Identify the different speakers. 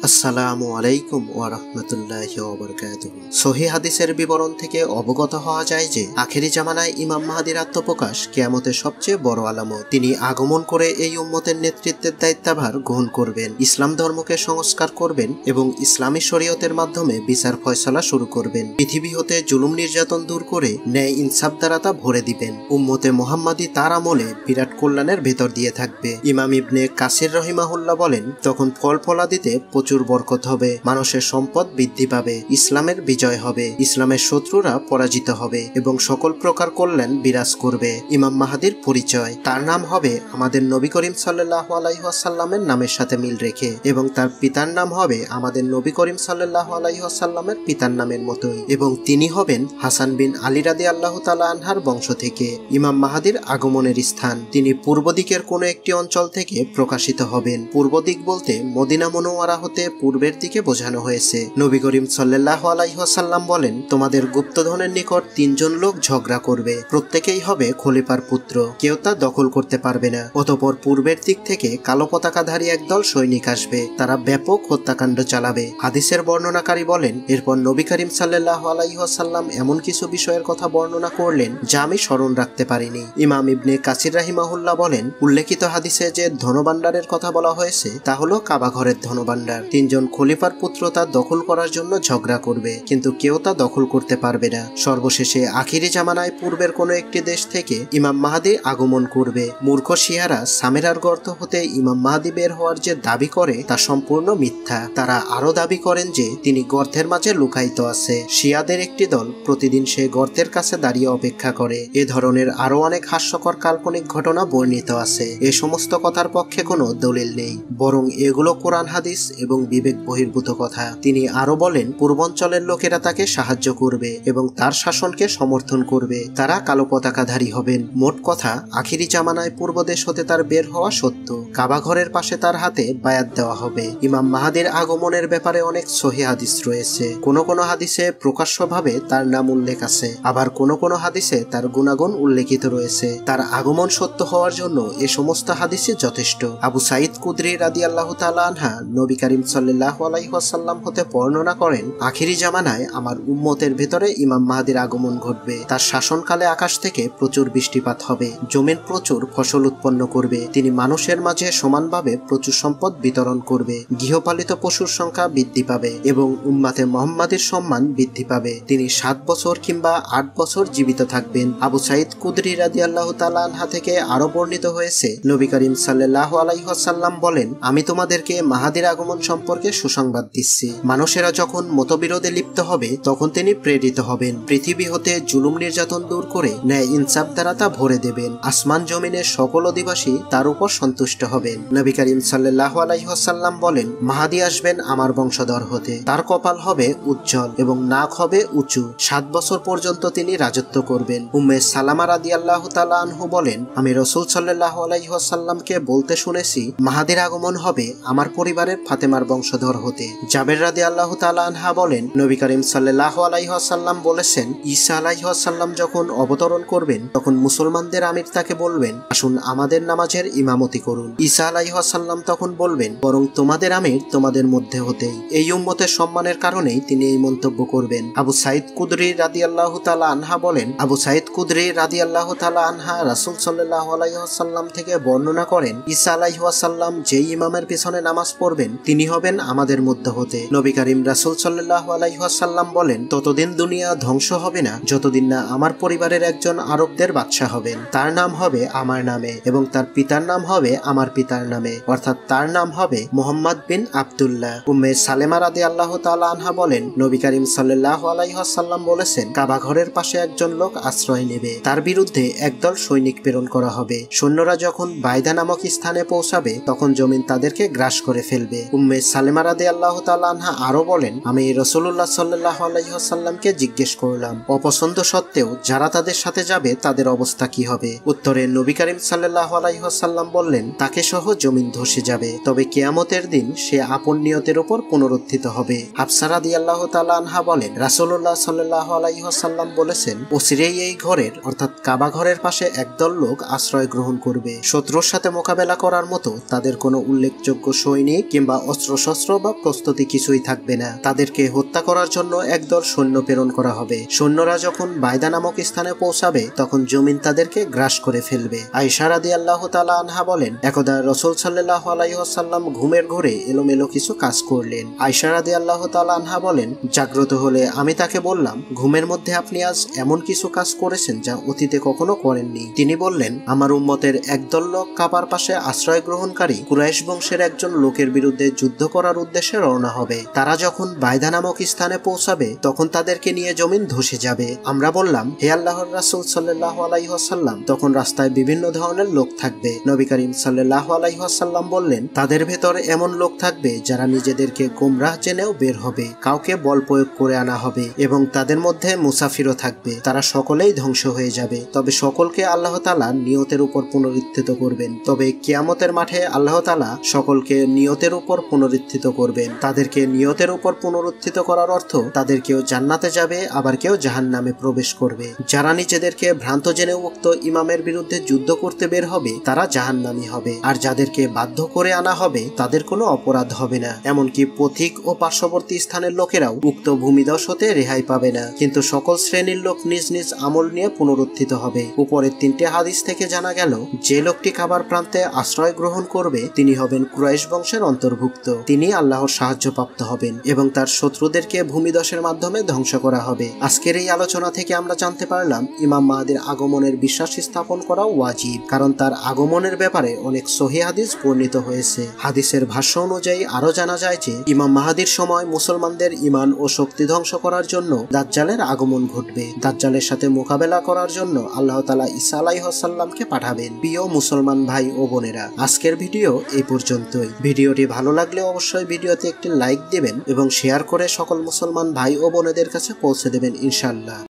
Speaker 1: আসসালামু আলাইকুম ওয়া রাহমাতুল্লাহি ওয়া বারাকাতুহু। সহিহ হাদিসের বিবরণ থেকে অবগত হওয়া যায় যে আখেরি জামানায় ইমাম মাহদীর আত্মপ্রকাশ কিয়ামতের সবচেয়ে বড় আলামত। তিনি আগমন করে এই উম্মতের নেতৃত্বের দায়িত্বভার গ্রহণ করবেন, ইসলাম ধর্মকে সংস্কার করবেন এবং ইসলামী শরীয়তের মাধ্যমে বিচার ফয়সালা শুরু করবেন। পৃথিবী হতে জুলুম নির্যাতন দূর করে ন্যায় ইনসাফ দ্বারা তা ভরে দিবেন। উম্মতে মুহাম্মাদী তার আমলে বিরাট কল্যাণের ভেতর দিয়ে থাকবে। ইমাম ইবনে কাসির রহিমাহুল্লাহ বলেন, তখন ফল ফলাদিতে প্রচুর বরকত হবে, মানুষের সম্পদ বৃদ্ধি পাবে, ইসলামের বিজয় হবে, ইসলামের শত্রুরা পরাজিত হবে এবং সকল প্রকার কল্যাণ বিরাজ করবে। ইমাম মাহদীর পরিচয়, তার নাম হবে আমাদের নবী করিম সাল্লাল্লাহু আলাইহি ওয়াসাল্লামের নামের সাথে মিল রেখে, এবং তার পিতার নাম হবে আমাদের নবী করিম সাল্লাল্লাহু আলাইহি ওয়াসাল্লামের পিতার নামের মতোই, এবং তিনি হবেন হাসান বিন আলী রাদিয়াল্লাহু তাআলা আনহার বংশ থেকে। ইমাম মাহদীর আগমনের স্থান, তিনি পূর্ব দিকের কোনো একটি অঞ্চল থেকে প্রকাশিত হবেন। পূর্ব দিক বলতে মদিনা মুনাওয়ারা হতে পূর্বের দিকে বোঝানো হয়েছে। নবী করিম সাল্লাল্লাহু আলাইহি ওয়াসাল্লাম বলেন, তোমাদের গুপ্তধনের নিকট তিনজন লোক ঝগড়া করবে, প্রত্যেকেই হবে খলিফার পুত্র, কেউ তা দখল করতে পারবে না। অতঃপর পূর্বের দিক থেকে কালো পতাকাধারী একদল সৈনিক আসবে, তারা ব্যাপক হত্যাকাণ্ড চালাবে। হাদিসের বর্ণনাকারী বলেন, এরপর নবী করিম সাল্লাল্লাহু আলাইহি ওয়াসাল্লাম এমন কিছু বিষয়ের কথা বর্ণনা করলেন যা আমি স্মরণ রাখতে পারিনি। ইমাম ইবনে কাসির রাহিমাহুল্লাহ বলেন, উল্লেখিত হাদিসে যে ধনভাণ্ডারের কথা বলা হয়েছে তা হলো কাবা ঘরের ধনভাণ্ডার। তিনজন খলিফার পুত্র তা দখল করার জন্য ঝগড়া করবে, কিন্তু কেউ তা দখল করতে পারবে না। সর্বশেষে আখিরি জামানায় পূর্বের কোনো একটি দেশ থেকে ইমাম মাহদী আগমন করবে। মূর্খ শিয়ারা সামেরার গর্ত হতে ইমাম মাহদী বের হওয়ার যে দাবি করে তা সম্পূর্ণ মিথ্যা। তারা আরো দাবি করেন যে তিনি গর্তের মাঝে লুকায়িত আছে। শিয়াদের একটি দল প্রতিদিন সে গর্তের কাছে দাঁড়িয়ে অপেক্ষা করে। এ ধরনের আরো অনেক হাস্যকর কাল্পনিক ঘটনা বর্ণিত আছে। এ সমস্ত কথার পক্ষে কোনো দলিল নেই, বরং এগুলো কোরআন হাদিস এবং বিবেক বহির্ভূত কথা। তিনি আরো বলেন, পূর্বাঞ্চলের লোকেরা তাকে সাহায্য করবে এবং তার শাসনকে সমর্থন করবে, তারা কালো পতাকাধারী হবেন। মোট কথা, আখিরি জামানায় পূর্ব দেশ হতে তার বের হওয়া সত্য। কাবা ঘরের পাশে তার হাতে বায়াত দেওয়া হবে। ইমাম মাহদীর আগমনের ব্যাপারে অনেক সহিহ হাদিস রয়েছে। কোন কোন হাদিসে প্রকাশ্যভাবে তার নাম উল্লেখ আছে, আবার কোন কোন হাদিসে তার গুণাগুণ উল্লেখিত রয়েছে। তার আগমন সত্য হওয়ার জন্য এ সমস্ত হাদিসই যথেষ্ট। আবু সাঈদ কুদরি রাদিয়াল্লাহু তাআলা আনহা নবী করিম সাল্লাল্লাহু আলাইহি ওয়াসাল্লাম হতে বর্ণনা করেন, আখিরি জামানায় আমার উম্মতের ভেতরে ইমাম মাহদীর আগমন ঘটবে। তার শাসনকালে আকাশ থেকে প্রচুর বৃষ্টিপাত হবে, জমিন প্রচুর ফসল উৎপন্ন করবে, তিনি মানুষের মাঝে সমানভাবে প্রচুর সম্পদ বিতরণ করবে, গৃহপালিত পশুর সংখ্যা বৃদ্ধি পাবে এবং উম্মাতে মুহাম্মাদীর সম্মান বৃদ্ধি পাবে। তিনি 7 বছর কিংবা 8 বছর জীবিত থাকবেন। আবু সাঈদ কুদরি রাদিয়াল্লাহু তাআলা আনহা থেকে আরো বর্ণিত হয়েছে, নবী করিম সাল্লাল্লাহু আলাইহি ওয়াসাল্লাম বলেন, আমি তোমাদেরকে মাহদীর আগমন সম্পর্কে সুসংবাদ দিচ্ছি। মানুষেরা যখন মতবিরোধে লিপ্ত হবে তখন তিনি প্রেরিত হবেন। পৃথিবী হতে জুলুম নির্যাতন দূর করে ন্যায় ইনসাফ দ্বারা তা ভরে দেবেন। আসমান জমিনের সকল অধিবাসী তার উপর সন্তুষ্ট হবেন। নবী করিম সাল্লাল্লাহু আলাইহি ওয়াসাল্লাম বলেন, মাহদী আসবেন আমার বংশধর হতে, তার কপাল হবে উজ্জ্বল এবং নাক হবে উঁচু। 7 বছর পর্যন্ত তিনি রাজত্ব করবেন। উম্মে সালামা রাদিয়াল্লাহু তাআলা আনহু বলেন, আমি রাসূল সাল্লাল্লাহু আলাইহি ওয়াসাল্লামকে বলতে শুনেছি, মাহদীর আগমন হবে আমার পরিবারের ফাতেমার বংশধর হতে। জাবের রাদিয়াল্লাহু তাআলা আনহা বলেন, নবী করিম সাল্লাল্লাহু আলাইহি ওয়াসাল্লাম বলেছেন, ঈসা আলাইহিস সালাম যখন অবতরণ করবেন তখন মুসলমানদের আমির তাকে বলবেন, আসুন আমাদের নামাজের ইমামতি করুন। ঈসা আলাইহিস সালাম তখন বলবেন, বরং তোমাদের আমির তোমাদের মধ্যে হতেই। এই উম্মতের সম্মানের কারণেই তিনি এই মন্তব্য করবেন। আবু সাঈদ কুদরি রাদিয়াল্লাহু তাআলা আনহা বলেন, আবু সাঈদ কুদরি রাদিয়াল্লাহু তাআলা আনহা রাসূল সাল্লাল্লাহু আলাইহি ওয়াসাল্লাম থেকে বর্ণনা করেন, ঈসা আলাইহিস সালাম যেই ইমামের পিছনে নামাজ পড়বেন তিনি হবেন আমাদের মধ্যে হতে। নবী করিম রাসূল সাল্লাল্লাহু আলাইহি ওয়াসাল্লাম বলেন, ততদিন দুনিয়া ধ্বংস হবে না যতদিন না আমার পরিবারের একজন আরবদের বাদশা হবেন, তার নাম হবে আমার নামে এবং তার পিতার নাম হবে আমার পিতার নামে, অর্থাৎ তার নাম হবে মুহাম্মদ বিন আব্দুল্লাহ। উম্মে সালেমা রাদিয়াল্লাহু তাআলা আনহা বলেন, নবী করিম সাল্লাল্লাহু আলাইহি ওয়াসাল্লাম বলেছেন, কাবা ঘরের পাশে একজন লোক আশ্রয় নেবে, তার বিরুদ্ধে একদল সৈনিক প্রেরণ করা হবে। সৈন্যরা যখন বাইদা নামক স্থানে পৌঁছাবে তখন জমিন তাদেরকে গ্রাস করে ফেলবে। উম্মে সালেমা রাদিয়াল্লাহু তাআলা আনহা আরো বলেন, আমি রাসূলুল্লাহ সাল্লাল্লাহু আলাইহি ওয়াসাল্লামকে জিজ্ঞেস করলাম, অপছন্দ সত্ত্বেও যারা তাদের সাথে যাবে তাদের অবস্থা কি হবে? উত্তরে নবী করিম সাল্লাল্লাহু আলাইহি ওয়াসাল্লাম বললেন, তাকে সহ জমিন ধসে যাবে, তবে কিয়ামতের দিন সে আপন নিয়তের উপর পুনরুত্থিত হবে। হাফসা রাদিয়াল্লাহু তাআলা আনহা বলেন, রাসূলুল্লাহ সাল্লাল্লাহু আলাইহি ওয়াসাল্লাম বলেছেন, অচিরেই এই ঘরের অর্থাৎ কাবা ঘরের পাশে একদল লোক আশ্রয় গ্রহণ করবে। শত্রুর সাথে মোকাবেলা করার মতো তাদের কোনো উল্লেখযোগ্য সৈনিক কিংবা অস্ত্র অস্ত্রশস্ত্র বা প্রস্তুতি কিছুই থাকবে না। তাদেরকে হত্যা করার জন্য একদল সৈন্য প্রেরণ করা হবে। সৈন্যরা যখন বাইদা নামক স্থানে পৌঁছাবে তখন জমিন তাদেরকে গ্রাস করে ফেলবে। আয়েশা রাদিয়াল্লাহু তাআলা আনহা বলেন, একদা রাসূল সাল্লাল্লাহু আলাইহি ওয়াসাল্লাম ঘুমের ঘোরে এলোমেলো কিছু কাজ করলেন। আয়েশা রাদিয়াল্লাহু তাআলা আনহা বলেন, জাগ্রত হলে আমি তাকে বললাম, ঘুমের মধ্যে আপনি আজ এমন কিছু কাজ করেছেন যা অতীতে কখনো করেননি। তিনি বললেন, আমার উম্মতের একদল লোক কাবার পাশে আশ্রয় গ্রহণকারী কুরাইশ বংশের একজন লোকের বিরুদ্ধে যুদ্ধ করার উদ্দেশ্যে রওনা হবে। তারা যখন বাইদা নামক স্থানে পৌঁছাবে তখন তাদেরকে নিয়ে জমিন ধসে যাবে। আমরা বললাম, হে আল্লাহর রাসূল সাল্লাল্লাহু আলাইহি ওয়াসাল্লাম, তখন রাস্তায় বিভিন্ন ধরনের লোক থাকবে। নবী করিম সাল্লাল্লাহু আলাইহি ওয়াসাল্লাম বললেন, তাদের ভেতর এমন লোক থাকবে যারা নিজেদেরকে গোমরাহ জেনেও বের হবে, কাউকে বল প্রয়োগ করে আনা হবে এবং তাদের মধ্যে মুসাফিরও থাকবে। তারা সকলেই ধ্বংস হয়ে যাবে, তবে সকলকে আল্লাহ তাআলা নিয়তের উপর পুনরুত্থিত করবেন। তবে কিয়ামতের মাঠে আল্লাহ তাআলা সকলকে নিয়তের উপর পুনরুত্থিত করবেন। তাদেরকে নিয়তের উপর পুনরুত্থিত করার অর্থ তাদের কেউ জান্নাতে যাবে, আবার কেউ জাহান্নামে প্রবেশ করবে। যারা নিজেদেরকে ভ্রান্ত জেনে উক্ত ইমামের বিরুদ্ধে যুদ্ধ করতে বের হবে তারা জাহান্নামী হবে, আর যাদেরকে বাধ্য করে আনা হবে তাদের কোনো অপরাধ হবে না। এমনকি পথিক ও পার্শ্ববর্তী স্থানের লোকেরাও উক্ত ভূমিধস হতে রেহাই পাবে না। কিন্তু সকল শ্রেণীর লোক নিজ নিজ আমল নিয়ে পুনরুত্থিত হবে। উপরের 3টে হাদিস থেকে জানা গেল, যে লোকটি কাবার প্রান্তে আশ্রয় গ্রহণ করবে তিনি হবেন কুরাইশ বংশের অন্তর্ভুক্ত। তিনি আল্লাহর সাহায্যপ্রাপ্ত হবেন এবং তার শত্রুদেরকে ভূমিধসের মাধ্যমে ধ্বংস করা হবে। আজকের এই আলোচনা থেকে আমরা জানতে পারলাম ইমাম মাহদীর আগমনের বিশ্বাস স্থাপন করা ওয়াজিব, কারণ তার আগমনের ব্যাপারে অনেক সহিহ হাদিস বর্ণিত হয়েছে। হাদিসের ভাষ্য অনুযায়ী আরো জানা যায় যে ইমাম মাহদীর সময় মুসলমানদের ঈমান ও শক্তি ধ্বংস করার জন্য দাজ্জালের আগমন ঘটবে। দাজ্জালের সাথে মোকাবেলা করার জন্য আল্লাহ তাআলা ঈসা আলাইহিস সালামকে পাঠাবেন। প্রিয় মুসলমান ভাই ও বোনেরা, আজকের ভিডিও এই পর্যন্তই। ভিডিওটি ভালো লাগলে অবশ্যই ভিডিওতে একটি লাইক দিবেন এবং শেয়ার করে সকল মুসলমান ভাই ও বোনেদের কাছে পৌঁছে দেবেন ইনশাআল্লাহ।